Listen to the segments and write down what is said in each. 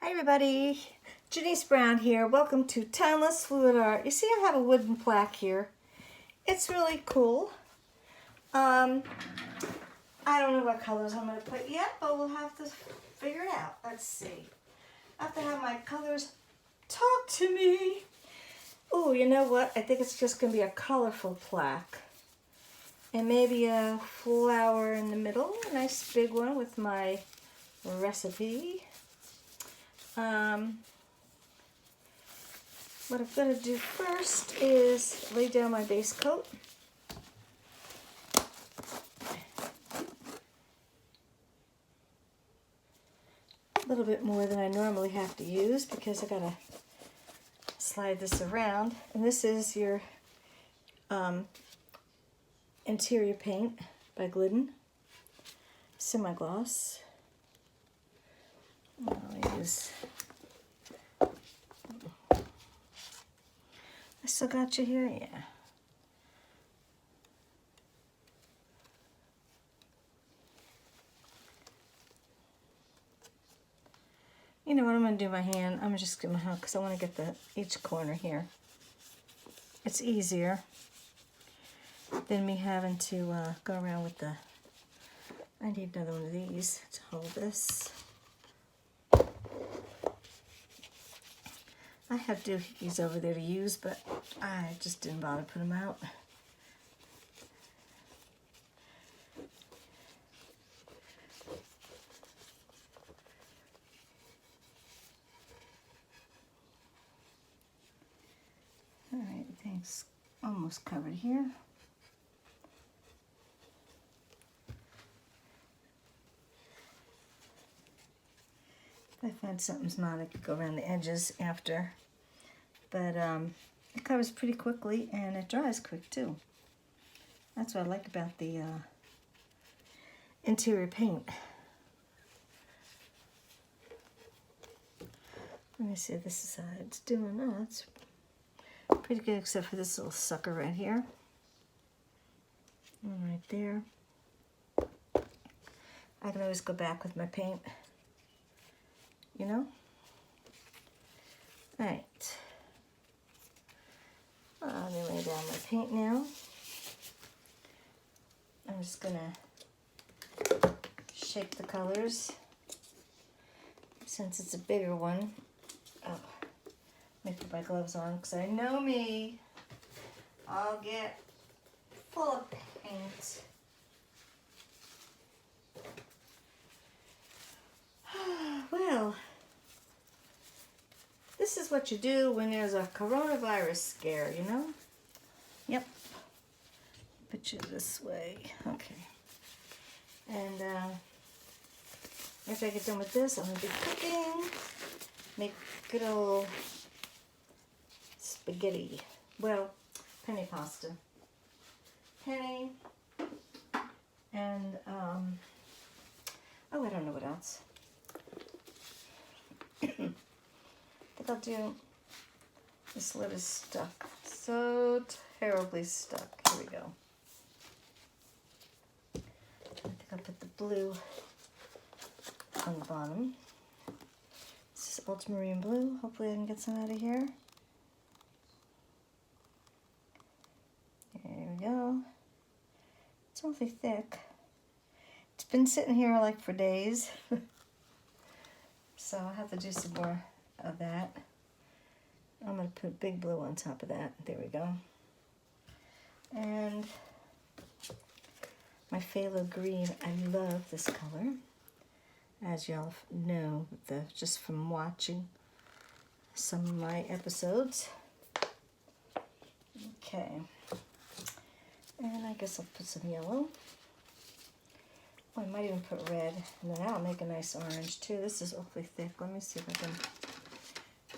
Hi everybody, Jenise Brown here. Welcome to Timeless Fluid Art. You see I have a wooden plaque here. It's really cool. I don't know what colors I'm going to put yet, but we'll have to figure it out. Let's see. I have to have my colors talk to me. Oh, you know what? I think it's just going to be a colorful plaque. And maybe a flower in the middle, a nice big one with my recipe. What I'm going to do first is lay down my base coat. A little bit more than I normally have to use because I got to slide this around. And this is your interior paint by Glidden, semi-gloss. I'll use. I still got you here, yeah. You know what I'm going to do my hand? I'm just going to hook because I want to get each corner here. It's easier than me having to go around with the. I need another one of these to hold this. I have doohickeys over there to use, but I just didn't bother putting them out. All right, things almost covered here. If I find something's not, I could go around the edges after. But it covers pretty quickly and it dries quick too. That's what I like about the interior paint. Let me see if this is how it's doing. Oh, it's pretty good except for this little sucker right here. And right there. I can always go back with my paint. You know? All right. Let me lay down my paint now. I'm just gonna shake the colors. Since it's a bigger one, let me put my gloves on because I know me. I'll get full of paint. Well, this is what you do when there's a coronavirus scare, you know? Yep. Put you this way. Okay. And after I get done with this, I'm going to be cooking. Make good old spaghetti. Well, penne pasta. Penne. And, oh, I don't know what else. I'll do, this lid is stuck, so terribly stuck. Here we go. I think I'll put the blue on the bottom. This is ultramarine blue. Hopefully I can get some out of here. There we go. It's awfully thick. It's been sitting here like for days. So I'll have to do some more of that. I'm going to put big blue on top of that. There we go. And my phthalo green. I love this color, as y'all know, just from watching some of my episodes. Okay. And I guess I'll put some yellow. Oh, I might even put red. And then that'll make a nice orange too. This is awfully thick. Let me see if I can.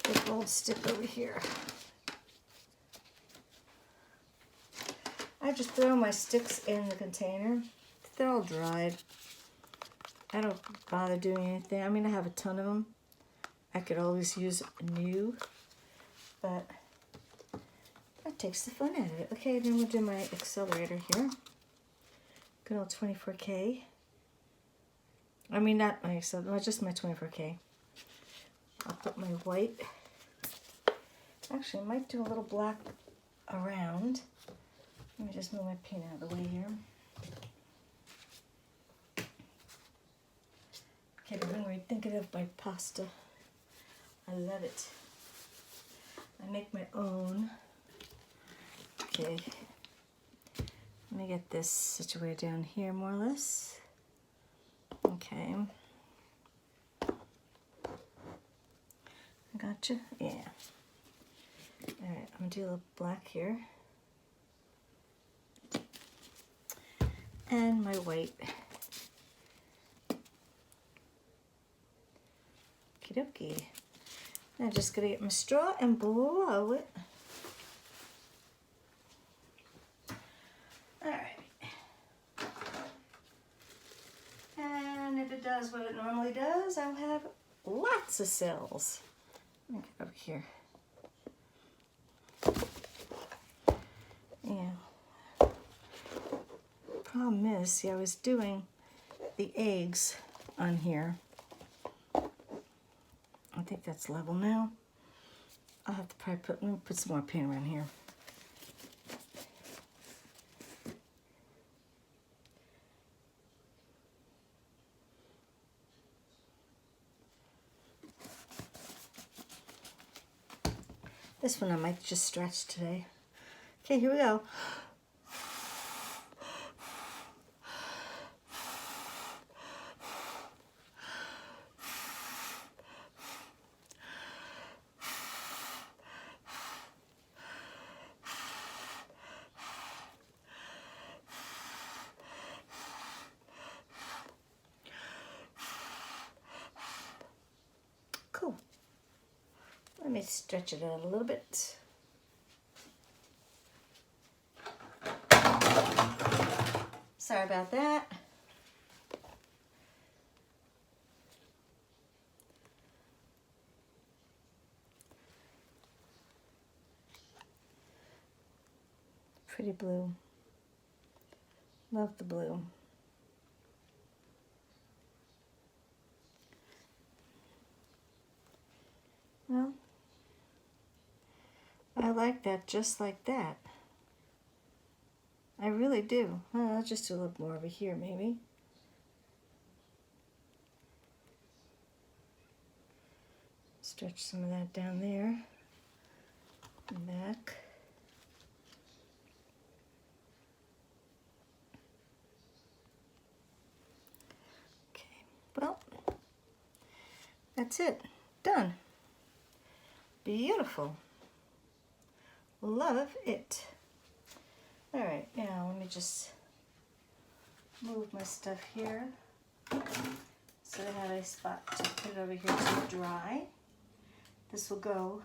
Big old stick over here. I just throw my sticks in the container. They're all dried. I don't bother doing anything. I mean, I have a ton of them. I could always use new, but that takes the fun out of it. Okay, then we'll do my accelerator here. Good old 24K. I mean, not my accelerator, just my 24K. I'll put my white. Actually, I might do a little black around. Let me just move my paint out of the way here. Okay, but when we're thinking of my pasta, I love it. I make my own. Okay, let me get this situated down here more or less. Okay. I gotcha. Yeah. Alright, I'm gonna do a little black here. And my white. Okie dokie. I'm just gonna get my straw and blow it. Alright. And if it does what it normally does, I'll have lots of cells. Let me get over here. Yeah. Problem is, see, I was doing the eggs on here. I think that's level now. I'll have to probably let me put some more paint around here. This one I might just stretch today. Okay, here we go. Cool. Let me stretch it out a little bit. Sorry about that. Pretty blue. Love the blue. Well, I like that just like that. I really do. Well, I'll just do a little more over here, maybe. Stretch some of that down there. And back. Okay, well, that's it. Done. Beautiful. Love it. All right, now let me just move my stuff here so I have a spot to put it over here to dry. This will go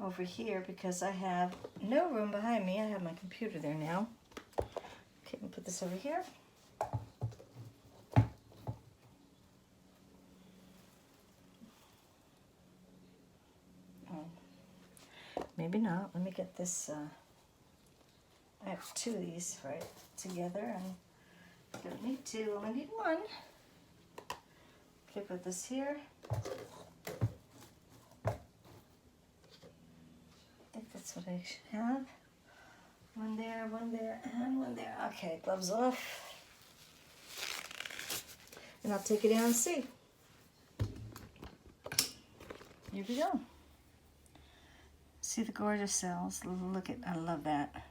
over here because I have no room behind me. I have my computer there now. Okay, I'll put this over here. Maybe not. Let me get this. I have two of these right together, and I don't need two. I only need one. Okay, put this here. I think that's what I should have. One there, and one there. Okay, gloves off. And I'll take it down and see. Here we go. See the gorgeous cells. Look at, I love that.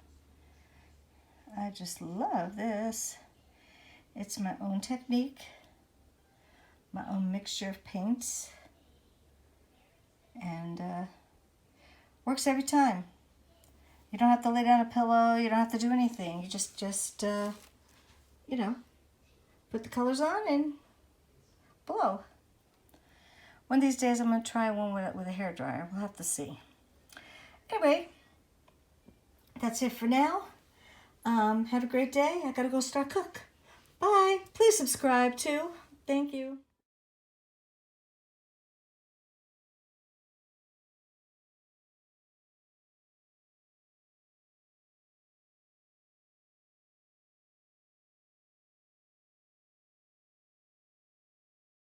I just love this. It's my own technique, my own mixture of paints, and works every time. You don't have to lay down a pillow. You don't have to do anything. You just you know, put the colors on and blow. One of these days I'm going to try one with a hairdryer. We'll have to see. Anyway, that's it for now. Have a great day. I gotta go start cook. Bye. Please subscribe too. Thank you.